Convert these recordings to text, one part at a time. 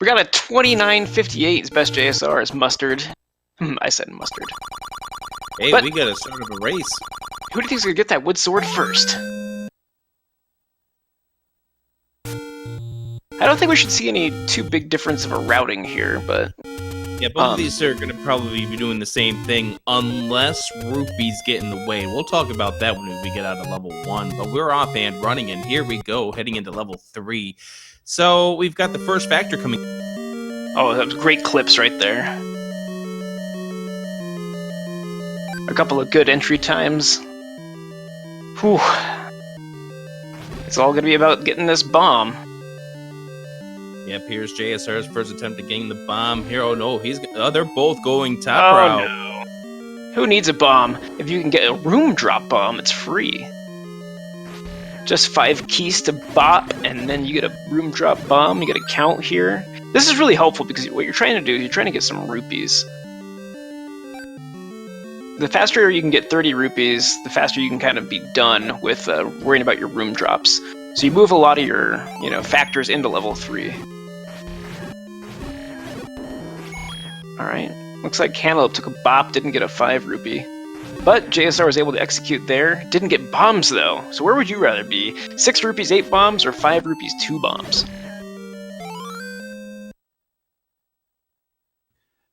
We got a 29.58 as best JSR is mustard. I said mustard. Hey, But we got a start of a race. who do you think's gonna get that wood sword first? I don't think we should see any too big difference of a routing here, but Yeah, both of these are going to probably be doing the same thing unless rupees get in the way. We'll talk about that when we get out of level 1, but we're off and running, and here we go, heading into level 3. So we've got the first factor coming. oh, that was great clips right there. A couple of good entry times. Whew. It's all gonna be about getting this bomb. Yep, here's JSR's first attempt at getting the bomb here. Oh no, they're both going top route. No. Who needs a bomb? If you can get a room drop bomb, it's free. Just 5 keys to bop, and then you get a room drop bomb. You get a count here. This is really helpful because what you're trying to do is you're trying to get some rupees. The faster you can get 30 rupees, the faster you can kind of be done with worrying about your room drops. So you move a lot of your, factors into level 3. Alright, looks like Cantaloupe took a bop, didn't get a 5 rupee. But JSR was able to execute there. Didn't get bombs though. So where would you rather be? 6 rupees, 8 bombs, or 5 rupees, 2 bombs?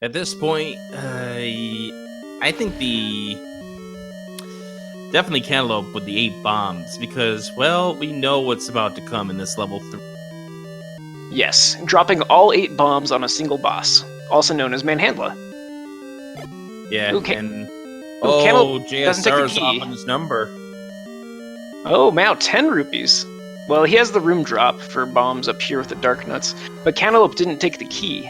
At this point, I think definitely Cantaloupe with the 8 bombs, because, well, we know what's about to come in this level 3. Yes, dropping all 8 bombs on a single boss, also known as Manhandla. Yeah, Cantaloupe JSR's off on his number. Oh, wow, 10 rupees. Well, he has the room drop for bombs up here with the Dark Nuts, but Cantaloupe didn't take the key.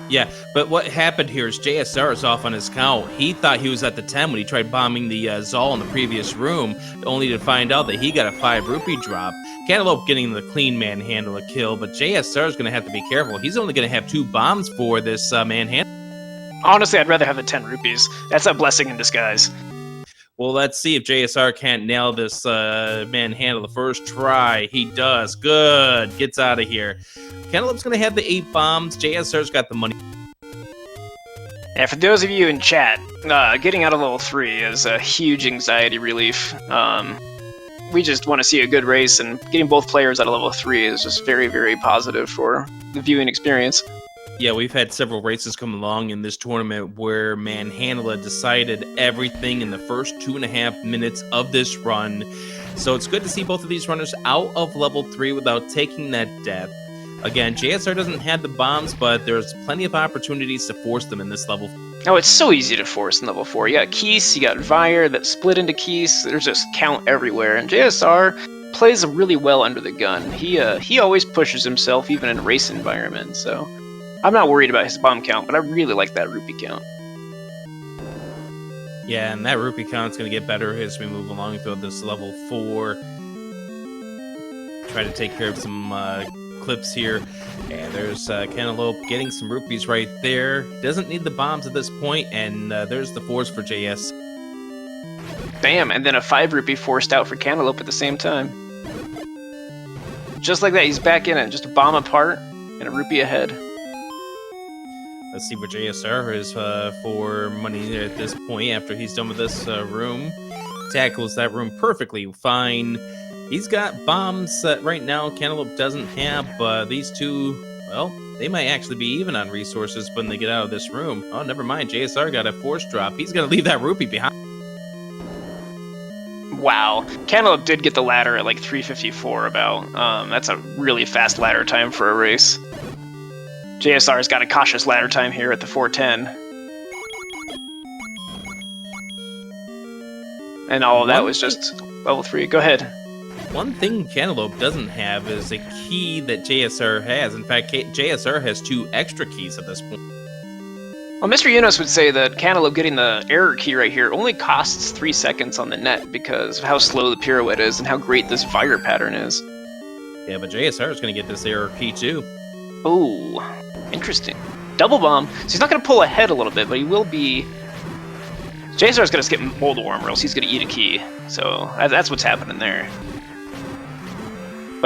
Yeah, but what happened here is JSR is off on his count. He thought he was at the 10 when he tried bombing the Zal in the previous room, only to find out that he got a 5 rupee drop. Cantaloupe getting the clean manhandle a kill, but JSR is going to have to be careful. He's only going to have 2 bombs for this manhandle. Honestly, I'd rather have the 10 rupees. That's a blessing in disguise. Well, let's see if JSR can't nail this manhandle the first try. He does. Good. Gets out of here. Cantaloupe's going to have the 8 bombs. JSR's got the money. Yeah, for those of you in chat, getting out of level 3 is a huge anxiety relief. We just want to see a good race, and getting both players out of level 3 is just very, very positive for the viewing experience. Yeah, we've had several races come along in this tournament where Manhandla decided everything in the first 2.5 minutes of this run. So it's good to see both of these runners out of level 3 without taking that death. Again, JSR doesn't have the bombs, but there's plenty of opportunities to force them in this level. Oh, it's so easy to force in level 4. You got Keese, you got Vire that split into Keese. There's just count everywhere, and JSR plays really well under the gun. He always pushes himself, even in race environments. So I'm not worried about his bomb count, but I really like that rupee count. Yeah, and that rupee count's going to get better as we move along through this level 4. Try to take care of some clips here. And there's Cantaloupe getting some rupees right there. Doesn't need the bombs at this point, and there's the 4s for JS. Bam, and then a 5 rupee forced out for Cantaloupe at the same time. Just like that, he's back in it. Just a bomb apart and a rupee ahead. Let's see where JSR is for money at this point after he's done with this room. Tackles that room perfectly fine. He's got bombs that right now Cantaloupe doesn't have, but these two, well, they might actually be even on resources when they get out of this room. Oh, never mind. JSR got a force drop. He's going to leave that rupee behind. Wow. Cantaloupe did get the ladder at like 3:54 about. That's a really fast ladder time for a race. JSR's got a cautious ladder time here at the 4:10. And all of that was just level 3. Go ahead. One thing Cantaloupe doesn't have is a key that JSR has. In fact, JSR has 2 extra keys at this point. Well, Mr. Yunus would say that Cantaloupe getting the error key right here only costs 3 seconds on the net because of how slow the pirouette is and how great this fire pattern is. Yeah, but JSR is going to get this error key too. Oh, interesting. Double bomb. So he's not going to pull ahead a little bit, but he will be... JSR is going to skip Mold Worm, or else he's going to eat a key. So that's what's happening there.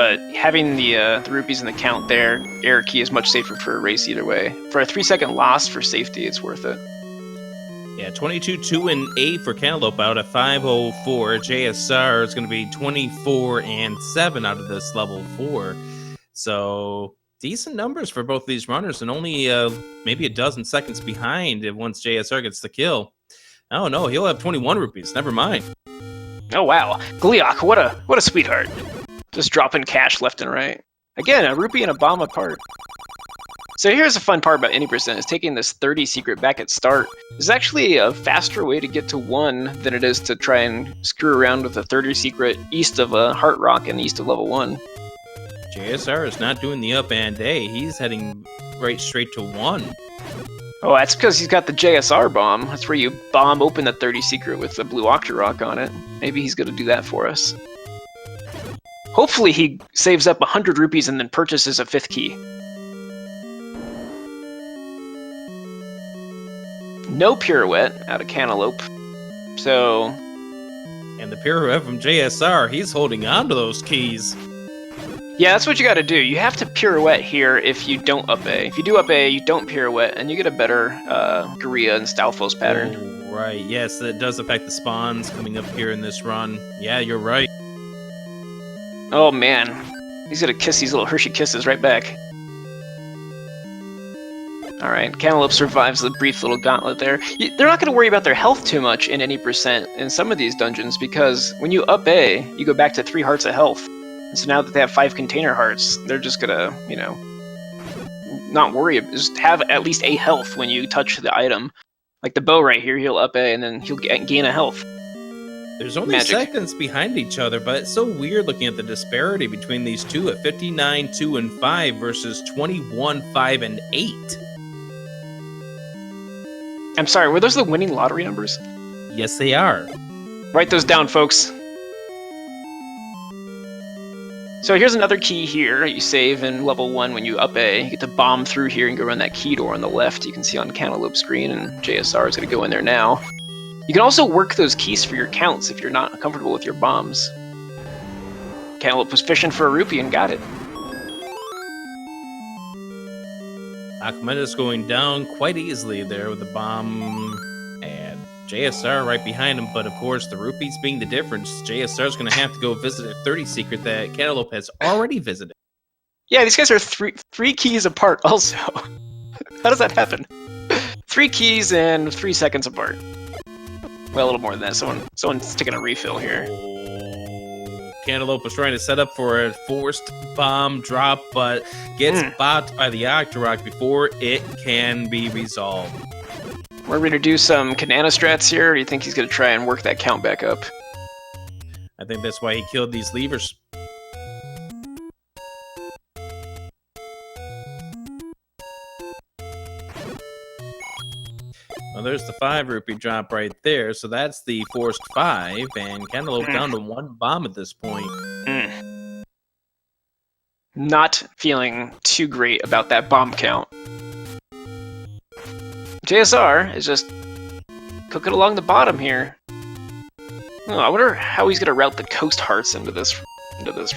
but having the rupees in the count there, error key is much safer for a race either way. For a 3-second loss for safety, it's worth it. Yeah, 22, 2, and 8 for Cantaloupe out at 504. JSR is going to be 24 and 7 out of this level 4. So decent numbers for both these runners, and only maybe a dozen seconds behind once JSR gets the kill. Oh no, he'll have 21 rupees. Never mind. Oh wow, Gliok, what a sweetheart. Just dropping cash left and right. Again, a rupee and a bomb apart. So here's the fun part about any percent, is taking this 30 secret back at start. There's actually a faster way to get to 1 than it is to try and screw around with a 30 secret east of a Heart Rock and east of level 1. JSR is not doing the up and A. He's heading right straight to 1. Oh, that's because he's got the JSR bomb. That's where you bomb open the 30 secret with the blue Octorok on it. Maybe he's going to do that for us. Hopefully he saves up 100 rupees and then purchases a 5th key. No pirouette out of Cantaloupe. So... And the pirouette from JSR, he's holding on to those keys. Yeah, that's what you gotta do. You have to pirouette here if you don't up A. If you do up A, you don't pirouette, and you get a better Guerilla and Stalfos pattern. Oh, right, yes, that does affect the spawns coming up here in this run. Yeah, you're right. Oh man, he's gonna kiss these little Hershey Kisses right back. Alright, Cantaloupe survives the brief little gauntlet there. They're not going to worry about their health too much in any percent in some of these dungeons, because when you up A, you go back to 3 hearts of health. And so now that they have 5 container hearts, they're just going to, you know, not worry, just have at least a health when you touch the item. Like the bow right here, he'll up A and then he'll gain a health. There's only seconds behind each other, but it's so weird looking at the disparity between these two at 59, 2, and 5 versus 21, 5, and 8. I'm sorry, were those the winning lottery numbers? Yes, they are. Write those down, folks. So here's another key here. You save in level 1 when you up A. You get to bomb through here and go run that key door on the left. You can see on Cantaloupe screen, and JSR is going to go in there now. You can also work those keys for your counts if you're not comfortable with your bombs. Cantaloupe was fishing for a rupee and got it. Akhmeda's going down quite easily there with the bomb, and JSR right behind him, but of course the rupees being the difference, JSR's going to have to go visit a 30 secret that Cantaloupe has already visited. Yeah, these guys are three keys apart also. How does that happen? 3 keys and 3 seconds apart. Well, a little more than that. Someone's taking a refill here. Cantaloupe was trying to set up for a forced bomb drop, but gets bopped by the Octorok before it can be resolved. We're going to do some Kanana strats here, or do you think he's going to try and work that count back up? I think that's why he killed these levers. Well, there's the 5 rupee drop right there, so that's the forced 5, and Cantaloupe down to 1 bomb at this point. Not feeling too great about that bomb count. JSR is just cooking along the bottom here. Oh, I wonder how he's going to route the Coast Hearts into this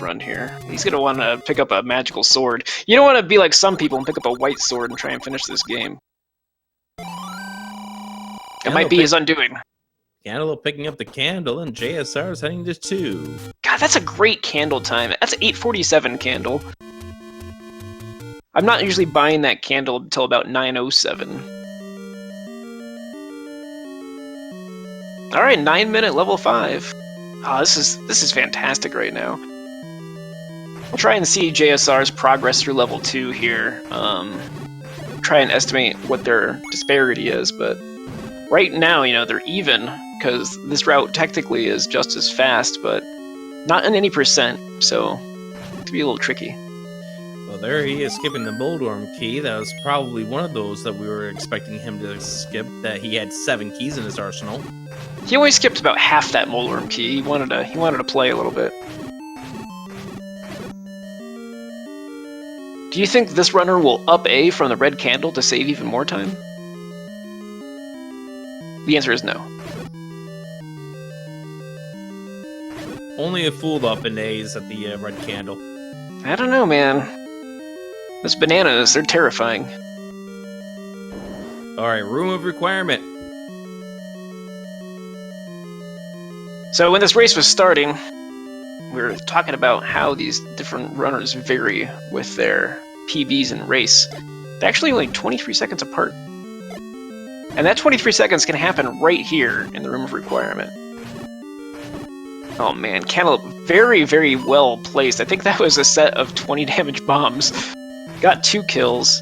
run here. He's going to want to pick up a magical sword. You don't want to be like some people and pick up a white sword and try and finish this game. It might be his undoing. Cantaloupe picking up the candle, and JSR is heading to 2. God, that's a great candle time. That's 8:47 candle. I'm not usually buying that candle until about 9:07. All right, 9-minute level 5. Oh, this is fantastic right now. We'll try and see JSR's progress through level 2 here. Try and estimate what their disparity is, but right now, you know, they're even, because this route technically is just as fast, but not in any percent, so it could be a little tricky. Well, there he is skipping the Moldorm key. That was probably one of those that we were expecting him to skip, that he had 7 keys in his arsenal. He only skipped about half that Moldorm key. He wanted to play a little bit. Do you think this runner will up A from the red candle to save even more time? The answer is no. Only a fool up in A's at the red candle. I don't know, man. Those bananas, they're terrifying. Alright, room of requirement. So when this race was starting, we were talking about how these different runners vary with their PBs in race. They're actually only 23 seconds apart. And that 23 seconds can happen right here in the room of requirement. Oh man, Cantaloupe, very, very well placed. I think that was a set of 20 damage bombs. Got 2 kills.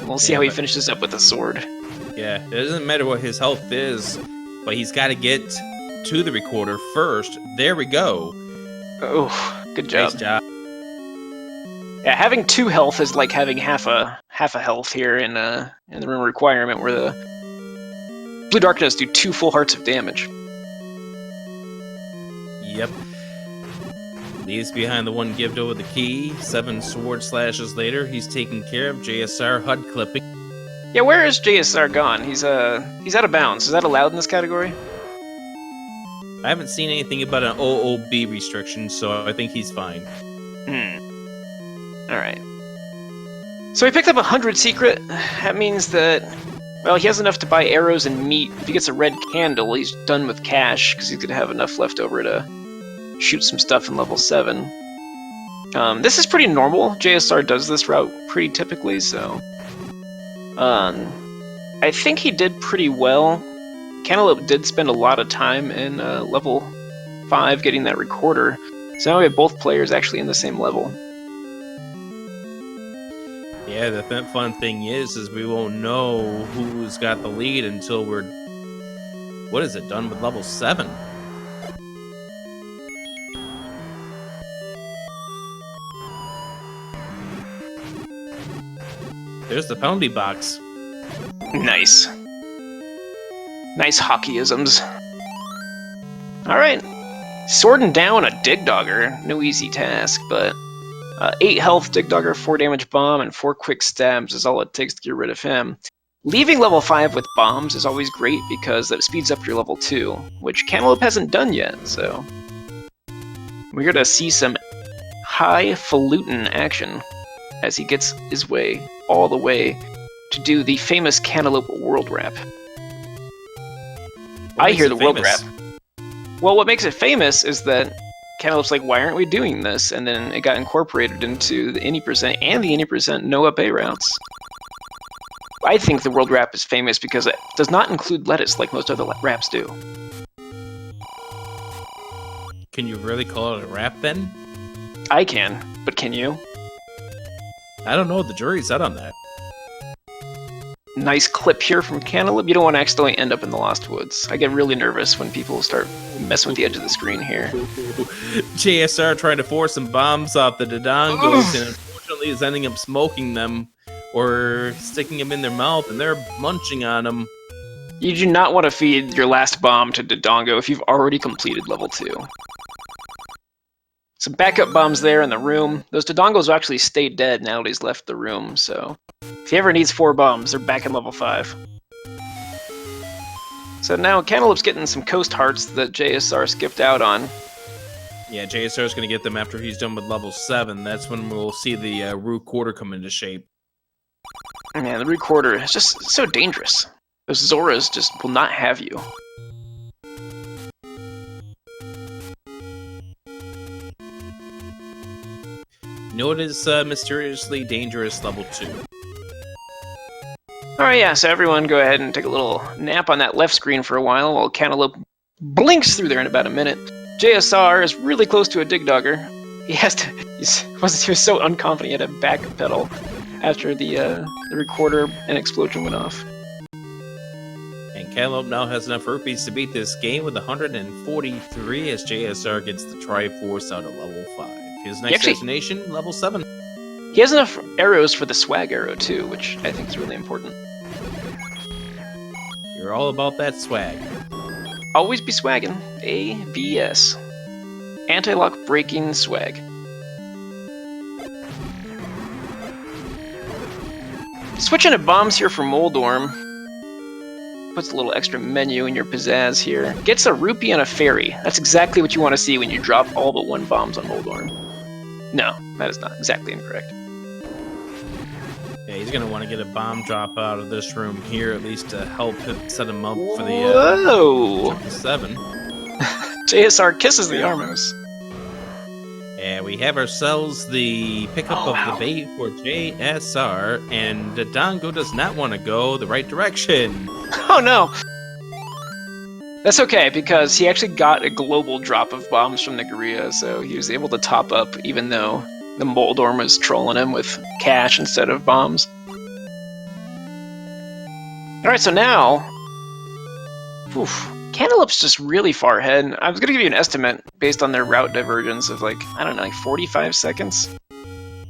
We'll see how he finishes up with the sword. Yeah, it doesn't matter what his health is, but he's got to get to the recorder first. There we go. Oh, good job. Nice job. Yeah, having 2 health is like having half a health here in the room requirement, where the Blue Darkness do 2 full hearts of damage. Yep. Leaves behind the one gift over the key. 7 sword slashes later, he's taken care of. JSR HUD clipping. Yeah, where is JSR gone? He's out of bounds. Is that allowed in this category? I haven't seen anything about an OOB restriction, so I think he's fine. Alright. So he picked up 100 secret. That means that, well, he has enough to buy arrows and meat. If he gets a red candle, he's done with cash, because he's going to have enough left over to shoot some stuff in level 7. This is pretty normal. JSR does this route pretty typically, so... I think he did pretty well. Cantaloupe did spend a lot of time in level 5 getting that recorder, so now we have both players actually in the same level. Yeah, the fun thing is we won't know who's got the lead until we're... What is it, done with level 7? There's the penalty box. Nice. Nice hockeyisms. Alright. Swording down a Dig Dogger. No easy task, but 8 health Dig Dogger, 4 damage bomb, and 4 quick stabs is all it takes to get rid of him. Leaving level 5 with bombs is always great because that speeds up your level 2, which Cantaloupe hasn't done yet, so... We're gonna see some highfalutin action as he gets his way all the way to do the famous Cantaloupe World Wrap. I hear the World Wrap. Well, what makes it famous is that Cantaloupe's like, why aren't we doing this? And then it got incorporated into the any% and the any% no-up A routes. I think the World Wrap is famous because it does not include lettuce like most other wraps do. Can you really call it a wrap then? I can, but can you? I don't know, the jury's out on that. Nice clip here from Cantaloupe. You don't want to accidentally end up in the Lost Woods. I get really nervous when people start messing with the edge of the screen here. JSR trying to force some bombs off the Dodongos and unfortunately is ending up smoking them or sticking them in their mouth and they're munching on them. You do not want to feed your last bomb to Dodongo if you've already completed level 2. Some backup bombs there in the room. Those Dodongos will actually stay dead now that he's left the room, so... If he ever needs 4 bombs, they're back in level 5. So now Cantaloupe's getting some Coast Hearts that JSR skipped out on. Yeah, JSR's going to get them after he's done with level 7. That's when we'll see the root quarter come into shape. Man, the root quarter is just so dangerous. Those Zoras just will not have you. Notice mysteriously dangerous level 2. Alright, yeah, so everyone go ahead and take a little nap on that left screen for a while Cantaloupe blinks through there in about a minute. JSR is really close to a Dig Dogger. He was so unconfident he had to backpedal after the recorder and explosion went off. And Cantaloupe now has enough rupees to beat this game with 143 as JSR gets the Triforce out of level 5. His next destination, level 7. He has enough arrows for the swag arrow too, which I think is really important. You're all about that swag. Always be swagging. ABS. Anti-lock braking swag. Switching to bombs here for Moldorm. Puts a little extra menu in your pizzazz here. Gets a rupee and a fairy. That's exactly what you want to see when you drop all but 1 bombs on Moldorm. No, that is not exactly incorrect. Yeah, he's gonna want to get a bomb drop out of this room here, at least to help set him up for the Whoa! 7. JSR kisses the Armos. And we have ourselves the pickup of wow. the bait for JSR, and Dongo does not want to go the right direction. Oh no! That's okay, because he actually got a global drop of bombs from the gorilla, so he was able to top up even though the Moldorm was trolling him with cash instead of bombs. Alright, so now... Oof, Cantaloupe's just really far ahead. I was going to give you an estimate based on their route divergence of like, I don't know, like 45 seconds.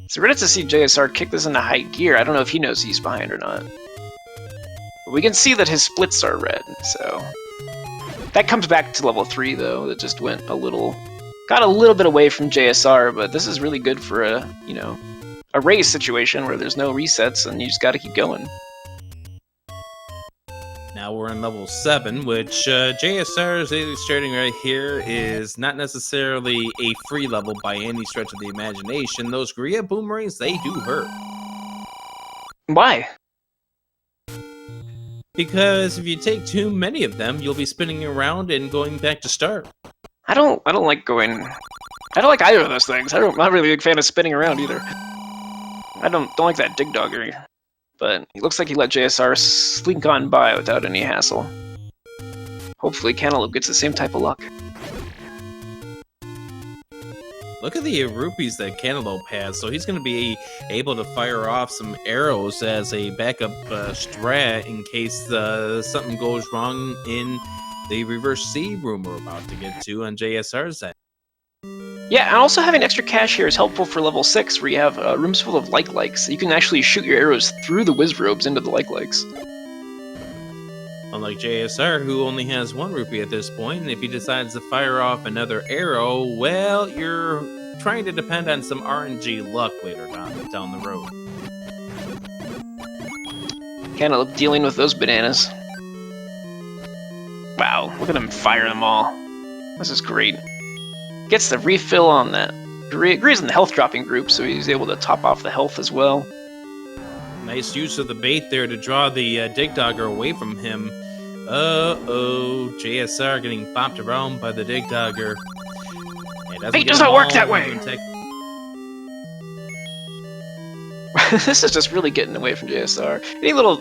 So we're going to see JSR kick this into high gear. I don't know if he knows he's behind or not. But we can see that his splits are red, so... That comes back to level 3, though. That just went a little... Got a little bit away from JSR, but this is really good for a, you know, a race situation where there's no resets and you just got to keep going. Now we're in level 7, which JSR is illustrating right here is not necessarily a free level by any stretch of the imagination. Those gorilla boomerangs, they do hurt. Why? Because if you take too many of them, you'll be spinning around and going back to start. I don't like going... I don't like either of those things. I'm not really a big fan of spinning around either. I don't like that dig doggery. But it looks like he let JSR slink on by without any hassle. Hopefully Cantaloupe gets the same type of luck. Look at the rupees that Cantaloupe has, so he's going to be able to fire off some arrows as a backup strat in case something goes wrong in the reverse C room we're about to get to on JSR's end. Yeah, and also having extra cash here is helpful for level 6, where you have rooms full of like-likes. You can actually shoot your arrows through the whiz robes into the like-likes. Unlike JSR, who only has 1 rupee at this point, and if he decides to fire off another arrow, well, you're trying to depend on some RNG luck later down the road. Cantaloupe dealing with those bananas. Wow, look at him fire them all. This is great. Gets the refill on that. Agrees in the health dropping group, so he's able to top off the health as well. Nice use of the bait there to draw the Dig Dogger away from him. Uh-oh, JSR getting bopped around by the Dig Dogger. Bait does not work that way! This is just really getting away from JSR.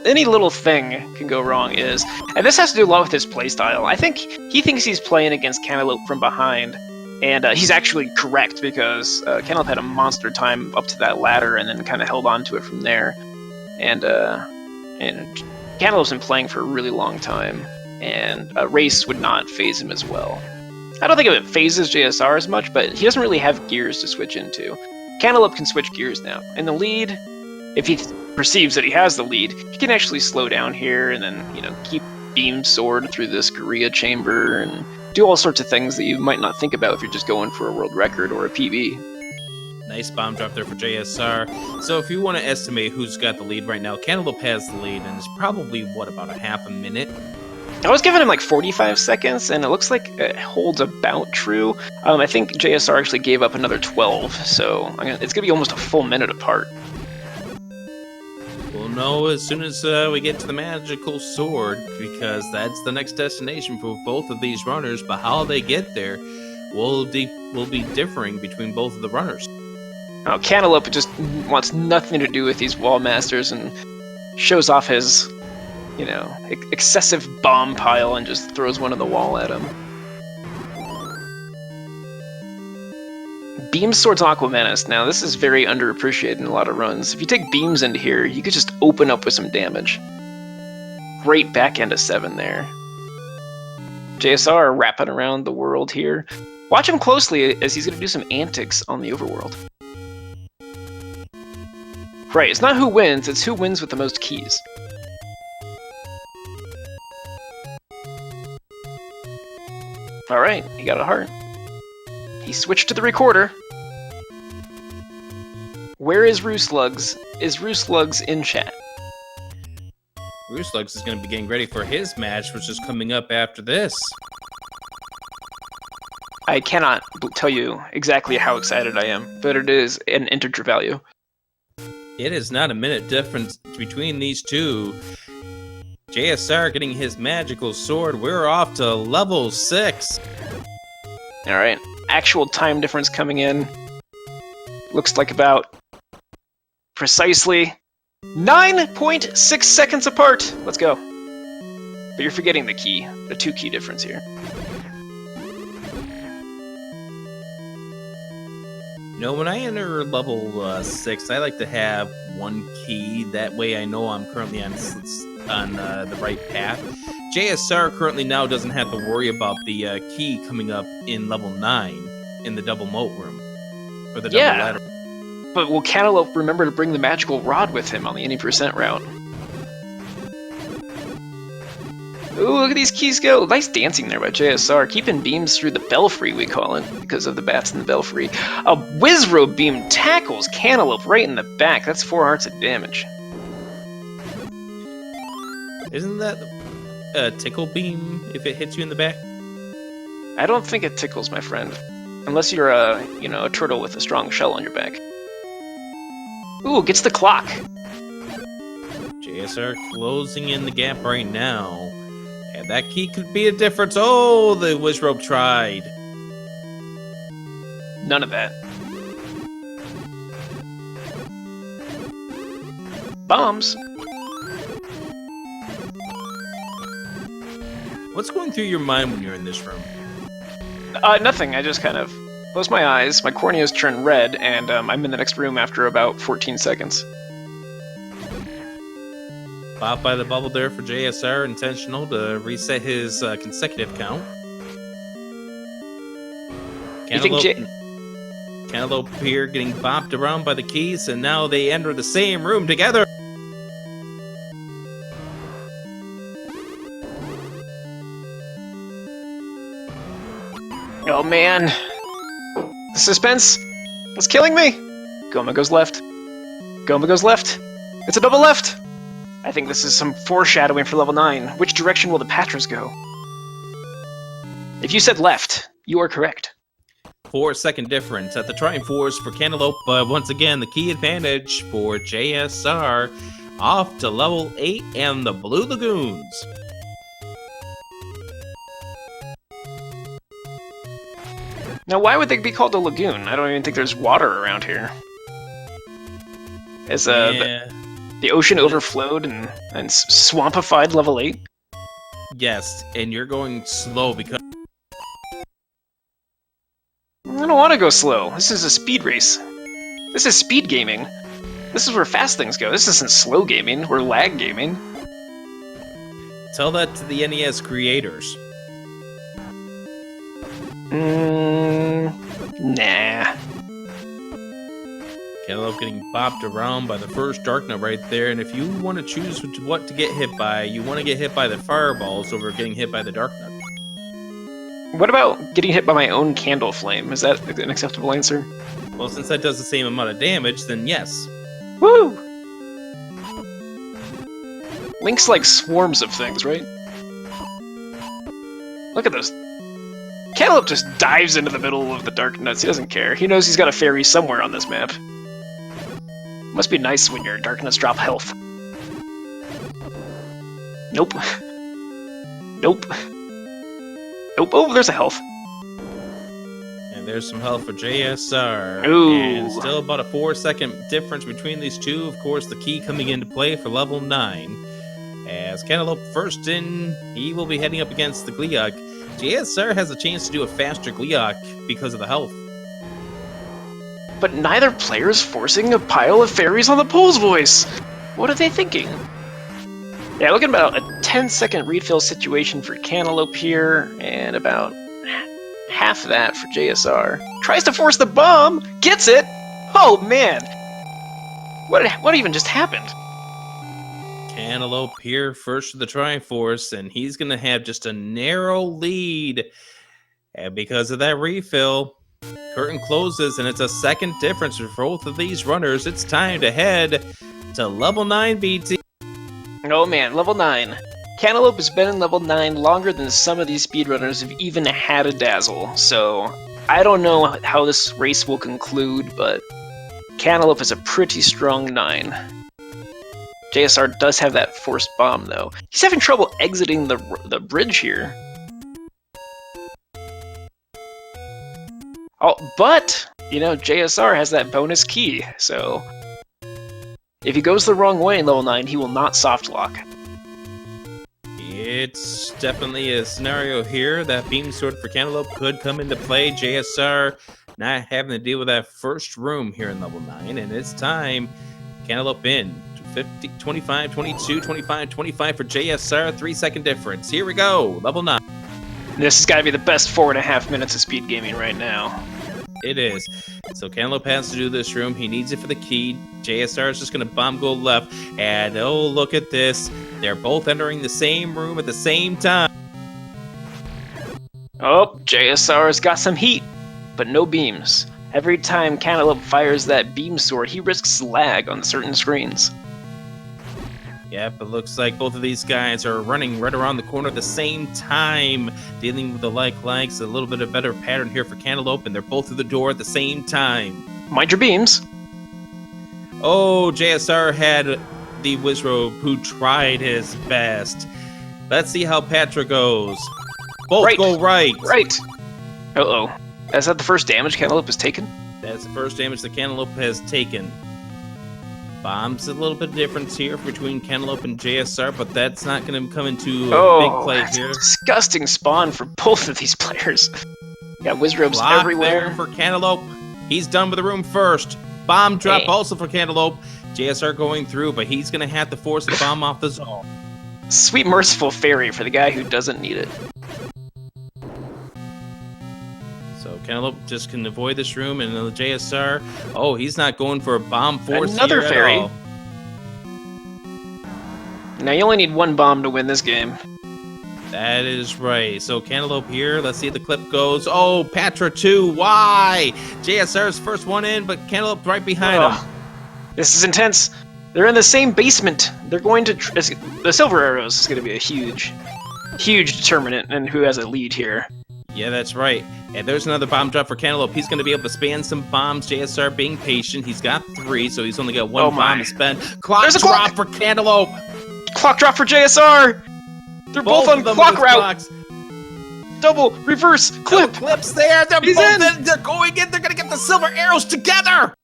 Any little thing can go wrong is... And this has to do a lot with his playstyle. I think he thinks he's playing against Cantaloupe from behind. And he's actually correct, because Cantaloupe had a monster time up to that ladder and then kind of held on to it from there. And Cantaloupe's been playing for a really long time, and a race would not phase him as well. I don't think it phases JSR as much, but he doesn't really have gears to switch into. Cantaloupe can switch gears now. In the lead, if he perceives that he has the lead, he can actually slow down here and then, you know, keep beam sword through this gorilla chamber and do all sorts of things that you might not think about if you're just going for a world record or a PB. Nice bomb drop there for JSR. So if you want to estimate who's got the lead right now, Cantaloupe has the lead, and it's probably, what, about a half a minute? I was giving him like 45 seconds, and it looks like it holds about true. I think JSR actually gave up another 12, so it's going to be almost a full minute apart. We'll know as soon as we get to the magical sword, because that's the next destination for both of these runners, but how they get there will be differing between both of the runners. Oh, Cantaloupe just wants nothing to do with these wall masters and shows off his, you know, excessive bomb pile and just throws one on the wall at him. Beam Swords Aqua Menace. Now, this is very underappreciated in a lot of runs. If you take beams into here, you could just open up with some damage. Great back end of 7 there. JSR wrapping around the world here. Watch him closely as he's going to do some antics on the overworld. Right, it's not who wins, it's who wins with the most keys. Alright, he got a heart. He switched to the recorder. Where is Rooslugs? Is Rooslugs in chat? Rooslugs is going to be getting ready for his match, which is coming up after this. I cannot tell you exactly how excited I am, but it is an integer value. It is not a minute difference between these two. JSR getting his magical sword. We're off to level 6. Alright, actual time difference coming in. Looks like about precisely 9.6 seconds apart. Let's go. But you're forgetting the key, the 2 key difference here. You know, when I enter level 6, I like to have 1 key. That way I know I'm currently on the right path. JSR currently now doesn't have to worry about the key coming up in level 9 in the double moat room. Or the double ladder. But will Cantaloupe remember to bring the magical rod with him on the any percent route? Ooh, look at these keys go! Nice dancing there by JSR, keeping beams through the belfry, we call it, because of the bats in the belfry. A Wizrobe beam tackles Cantaloupe right in the back. That's 4 hearts of damage. Isn't that a tickle beam if it hits you in the back? I don't think it tickles, my friend. Unless you're a turtle with a strong shell on your back. Ooh, gets the clock! JSR closing in the gap right now. And that key could be a difference. Oh, the Wizrobe tried. None of that. Bombs! What's going through your mind when you're in this room? Nothing. I just kind of close my eyes, my corneas turn red, and I'm in the next room after about 14 seconds. Pop by the bubble there for JSR, intentional to reset his consecutive count. Cantaloupe here getting bopped around by the keys, and now they enter the same room together. Oh man, the suspense is killing me. Goma goes left. Goma goes left. It's a double left. I think this is some foreshadowing for level 9. Which direction will the Patras go? If you said left, you are correct. 4-second difference at the Triforce for Cantaloupe, but once again, the key advantage for JSR off to level 8 and the Blue Lagoons. Now, why would they be called a lagoon? I don't even think there's water around here. As the ocean overflowed and swampified level 8? Yes, and you're going slow because... I don't want to go slow. This is a speed race. This is speed gaming. This is where fast things go. This isn't slow gaming. We're lag gaming. Tell that to the NES creators. Nah. Cantaloupe getting bopped around by the first Darknut right there, and if you want to choose what to get hit by, you want to get hit by the fireballs over getting hit by the Darknut. What about getting hit by my own candle flame? Is that an acceptable answer? Well, since that does the same amount of damage, then yes. Woo! Link's like swarms of things, right? Look at those. Cantaloupe just dives into the middle of the Darknuts. He doesn't care. He knows he's got a fairy somewhere on this map. Must be nice when your Darknuts drop health. Nope. Nope. Nope. Oh, there's a health. And there's some health for JSR. Ooh. And still about a 4-second difference between these two. Of course, the key coming into play for level 9. As Cantaloupe first in, he will be heading up against the Gleeok. JSR has a chance to do a faster Gleeok because of the health. But neither player is forcing a pile of fairies on the Pole's voice. What are they thinking? Yeah, looking about a 10-second refill situation for Cantaloupe here, and about half that for JSR. Tries to force the bomb, gets it. Oh man, what even just happened? Cantaloupe here first to the Triforce, and he's gonna have just a narrow lead. And because of that refill, curtain closes, and it's a second difference for both of these runners. It's time to head to level 9 BT. Oh man, level 9. Cantaloupe has been in level 9 longer than some of these speedrunners have even had a dazzle, so I don't know how this race will conclude, but Cantaloupe is a pretty strong 9. JSR does have that forced bomb, though. He's having trouble exiting the bridge here. Oh, but, you know, JSR has that bonus key, so if he goes the wrong way in level 9, he will not soft lock. It's definitely a scenario here that Beam Sword for Cantaloupe could come into play. JSR not having to deal with that first room here in level 9, and it's time. Cantaloupe in. 50, 25, 22, 25, 25 for JSR. 3-second difference. Here we go. Level 9. This has got to be the best 4.5 minutes of speed gaming right now. It is. So Cantaloupe has to do this room. He needs it for the key. JSR is just going to bomb go left. And oh, look at this. They're both entering the same room at the same time. Oh, JSR's got some heat, but no beams. Every time Cantaloupe fires that beam sword, he risks lag on certain screens. Yep, it looks like both of these guys are running right around the corner at the same time, dealing with the lags. A little bit of better pattern here for Cantaloupe, and they're both through the door at the same time. Mind your beams. Oh, JSR had the Wizrobe who tried his best. Let's see how Patra goes. Both go right. Right. Uh-oh. Is that the first damage Cantaloupe has taken? That's the first damage that Cantaloupe has taken. Bombs a little bit difference here between Cantaloupe and JSR, but that's not going to come into a big play that's here. A disgusting spawn for both of these players. Got Wizrobes Block everywhere. there for Cantaloupe. He's done with the room first. Bomb drop Hey. also for Cantaloupe. JSR going through, but he's going to have to force the bomb off the zone. Sweet merciful fairy for the guy who doesn't need it. So Cantaloupe just can avoid this room, and the JSR, oh, he's not going for a bomb force Another here fairy. at all. Now you only need one bomb to win this game. That is right. So Cantaloupe here, let's see if the clip goes. Oh, Patra 2, why? JSR's first one in, but Cantaloupe right behind him. This is intense. They're in the same basement. They're going to... the Silver Arrows is going to be a huge determinant in who has a lead here. Yeah, that's right. And there's another bomb drop for Cantaloupe. He's going to be able to spam some bombs. JSR being patient. He's got 3, so he's only got 1 bomb to spend. Clock There's a drop clock! for Cantaloupe. Clock drop for JSR! They're both on clock route! Clocks. Double, reverse, clip! Clips there. They're He's both in. in. They're going in. They're going to get the silver arrows together.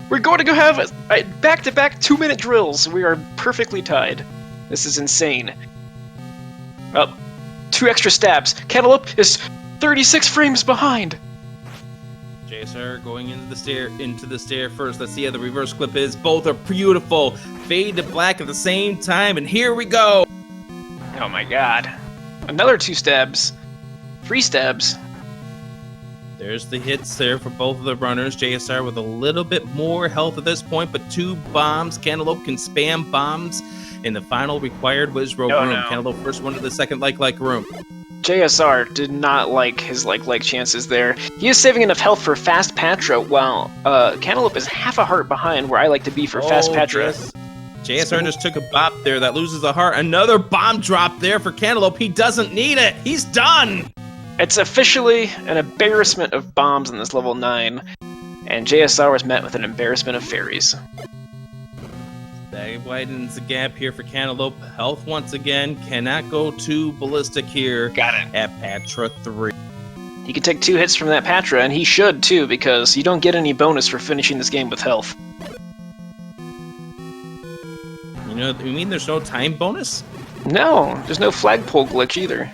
We're going to go have back-to-back 2-minute drills. We are perfectly tied. This is insane. Oh, 2 extra stabs. Cantaloupe is 36 frames behind. JSR going into the stair first. Let's see how the reverse clip is. Both are beautiful. Fade to black at the same time, and here we go. Oh my god. Another 2 stabs. 3 stabs. There's the hits there for both of the runners. JSR with a little bit more health at this point, but 2 bombs. Cantaloupe can spam bombs in the final required Wizrobe room. No. Cantaloupe first one to the second like room. JSR did not like his like chances there. He is saving enough health for fast Patra, while Cantaloupe is half a heart behind where I like to be for fast Patra. Yes. JSR just took a bop there. That loses a heart. Another bomb drop there for Cantaloupe. He doesn't need it. He's done. It's officially an embarrassment of bombs in this level 9, and JSR was met with an embarrassment of fairies. That widens the gap here for Cantaloupe. Health once again cannot go too ballistic here. Got it. At Patra 3. He can take 2 hits from that Patra, and he should too, because you don't get any bonus for finishing this game with health. You know, you mean there's no time bonus? No, there's no flagpole glitch either.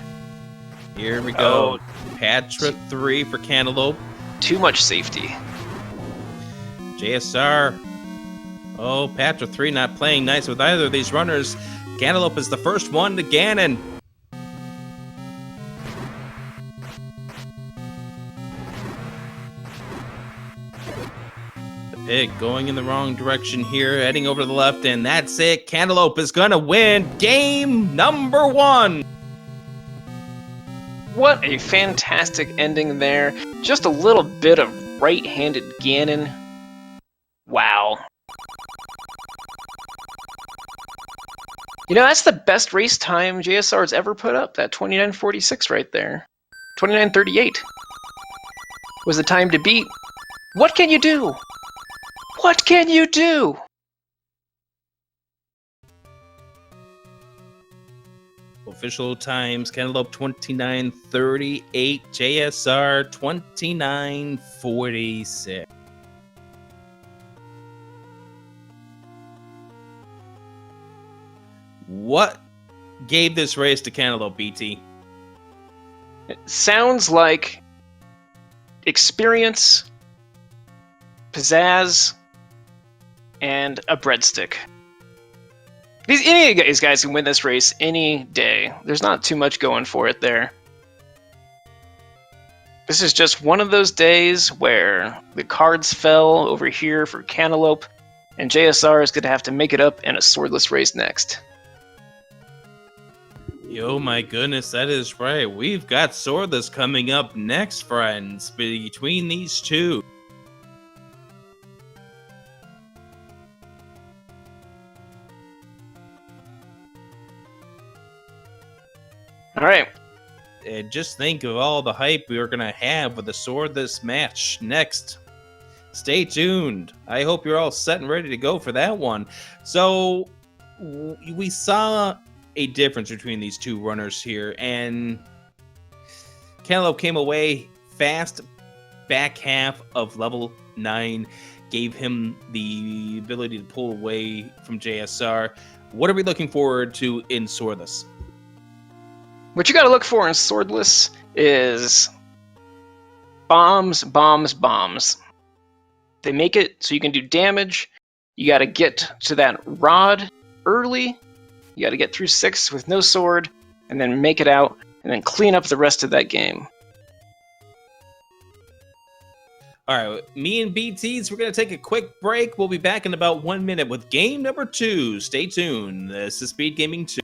Here we go. Patra 3 for Cantaloupe. Too much safety. JSR. Oh, Patra 3 not playing nice with either of these runners. Cantaloupe is the first one to Ganon. The pig going in the wrong direction here, heading over to the left, and that's it. Cantaloupe is gonna win game number 1. What a fantastic ending there. Just a little bit of right-handed Ganon. Wow. You know, that's the best race time JSR's ever put up. That 29:46 right there. 29:38 was the time to beat. What can you do? What can you do? Official times: Cantaloupe 29:38, JSR 29:46. What gave this race to Cantaloupe, BT? It sounds like experience, pizzazz, and a breadstick. Any of these guys can win this race any day. There's not too much going for it there. This is just one of those days where the cards fell over here for Cantaloupe, and JSR is going to have to make it up in a swordless race next. Oh my goodness, that is right. We've got swordless coming up next, friends, between these two. All right. And just think of all the hype we are going to have with the swordless match next. Stay tuned. I hope you're all set and ready to go for that one. So, we saw a difference between these two runners here, and Cantaloupe came away fast. Back half of level 9 gave him the ability to pull away from JSR. What are we looking forward to in swordless? What you got to look for in swordless is bombs, bombs, bombs. They make it so you can do damage. You got to get to that rod early. You got to get through 6 with no sword, and then make it out, and then clean up the rest of that game. All right, me and BTs, we're going to take a quick break. We'll be back in about 1 minute with game number 2. Stay tuned. This is Speed Gaming 2.